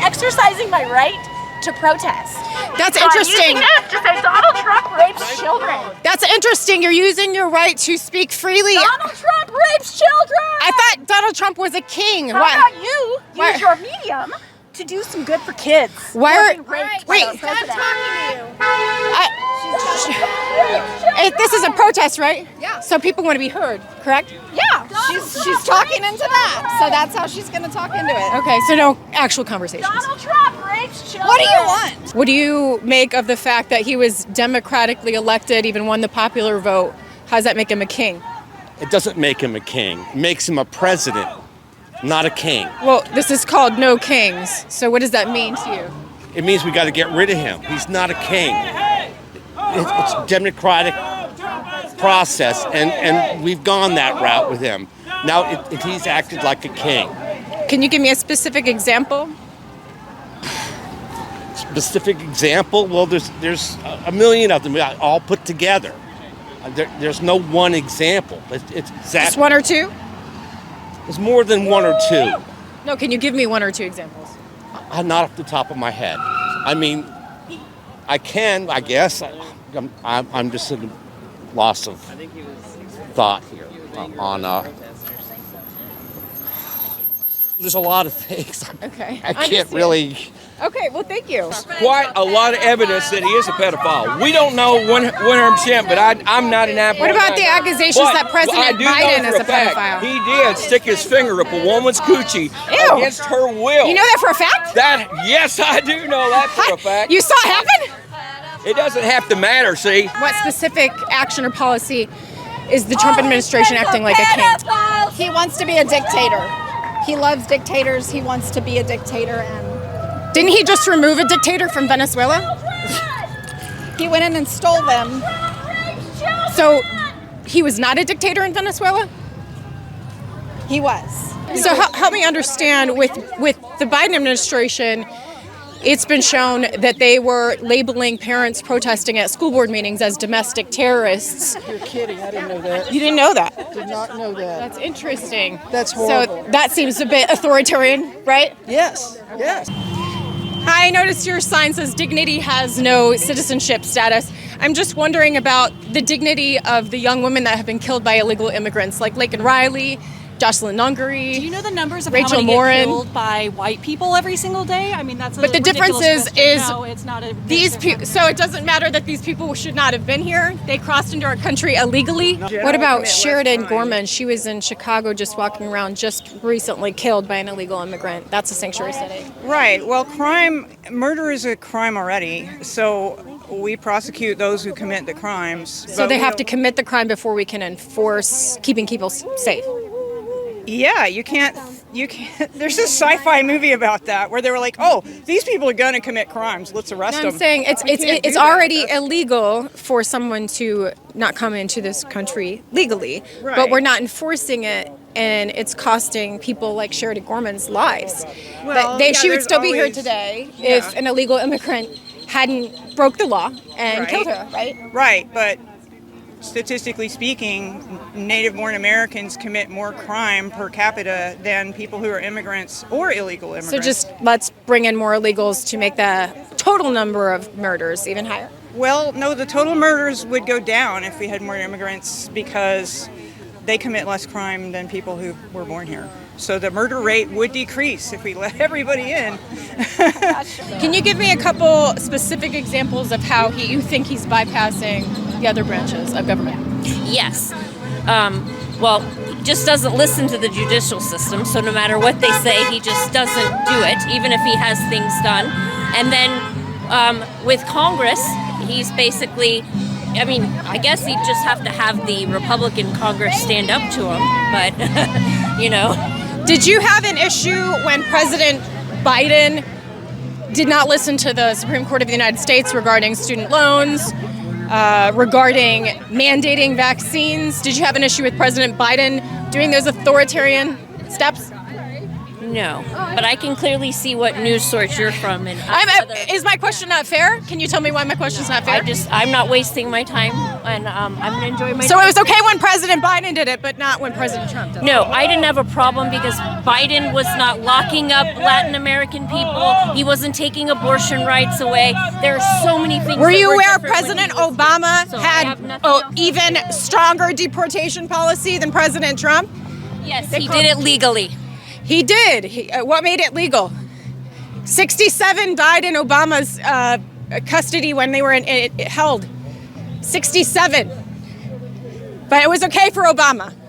exercising my right to protest. That's So interesting. I'm using this to say Donald Trump rapes children. That's interesting. You're using your right to speak freely. Donald Trump rapes children. I thought Donald Trump was a king. How about you use your medium to do some good for kids? Why are wait? This is a protest, right? Yeah. So people want to be heard, correct? Yeah, she's talking into that, so that's how she's going to talk into it. Okay, so no actual conversations. Donald Trump rapes children. What do you want? What do you make of the fact that he was democratically elected, even won the popular vote? How does that make him a king? It doesn't make him a king. It makes him a president, not a king. Well, this is called No Kings. So what does that mean to you? It means we got to get rid of him. He's not a king. It's a democratic process, and we've gone that route with him. Now he's acted like a king. Can you give me a specific example? Specific example? Well, there's a million of them all put together. There's no one example. It's Just one or two? It's more than one or two. No, can you give me one or two examples? Not off the top of my head. I mean, I can, I guess. I'm just at a loss of thought here there's a lot of things. Okay. I can't really. Okay, well, thank you. Quite a lot of evidence that he is a pedophile. We don't know 100%, but I'm not an apple. What about the accusations that President Biden is a pedophile? He did stick his finger up a woman's coochie against her will. You know that for a fact? Yes, I do know that for a fact. You saw it happen? It doesn't have to matter, see? What specific action or policy is the Trump administration acting like a king? He wants to be a dictator. He loves dictators. He wants to be a dictator, and Didn't he just remove a dictator from Venezuela? he went in and stole them. So he was not a dictator in Venezuela? He was. So help me understand, with the Biden administration, it's been shown that they were labeling parents protesting at school board meetings as domestic terrorists. You're kidding. I didn't know that. You didn't know that? Did not know that. That's interesting. That's horrible. So that seems a bit authoritarian, right? Yes. Yes. I noticed your sign says dignity has no citizenship status. I'm just wondering about the dignity of the young women that have been killed by illegal immigrants, like Laken Riley, Jocelyn Nungary. Do you know the numbers of Rachel how many Morin get killed by white people every single day? I mean, that's a But the difference ridiculous is question. No, it's not a these people. So it doesn't matter that these people should not have been here. They crossed into our country illegally. What about Sheridan Gorman? She was in Chicago just walking around, just recently killed by an illegal immigrant. That's a sanctuary city. Right. Well, murder is a crime already. So we prosecute those who commit the crimes. So they have to commit the crime before we can enforce keeping people safe. Yeah, you can't. There's a sci-fi movie about that where they were like, "Oh, these people are going to commit crimes. Let's arrest them." I'm saying it's already illegal for someone to not come into this country legally, Right. but we're not enforcing it, and it's costing people like Sheridan Gorman's lives. Well, She would there's still be here always- today yeah. if an illegal immigrant hadn't broke the law and Right. killed her, right? Right, but statistically speaking, native-born Americans commit more crime per capita than people who are immigrants or illegal immigrants. So just let's bring in more illegals to make the total number of murders even higher. Well, no, the total murders would go down if we had more immigrants because they commit less crime than people who were born here. So the murder rate would decrease if we let everybody in. Can you give me a couple specific examples of how you think he's bypassing the other branches of government? Yes. Well, he just doesn't listen to the judicial system, so no matter what they say, he just doesn't do it, even if he has things done. And then with Congress, he's basically, I mean, I guess he'd just have to have the Republican Congress stand up to him, but, you know. Did you have an issue when President Biden did not listen to the Supreme Court of the United States regarding student loans, regarding mandating vaccines? Did you have an issue with President Biden doing those authoritarian steps? No, but I can clearly see what news source you're from. And Is my question not fair? Can you tell me why my question's not fair? I'm not wasting my time, and I'm gonna enjoy my. So it was okay when President Biden did it, but not when President Trump did it. No, I didn't have a problem because Biden was not locking up Latin American people. He wasn't taking abortion rights away. There are so many things. Were that you aware different when President he was- Obama So I had have nothing even stronger deportation policy than President Trump? Yes, he did it legally. He did. What made it legal? 67 died in Obama's custody when they were held. 67. But it was okay for Obama.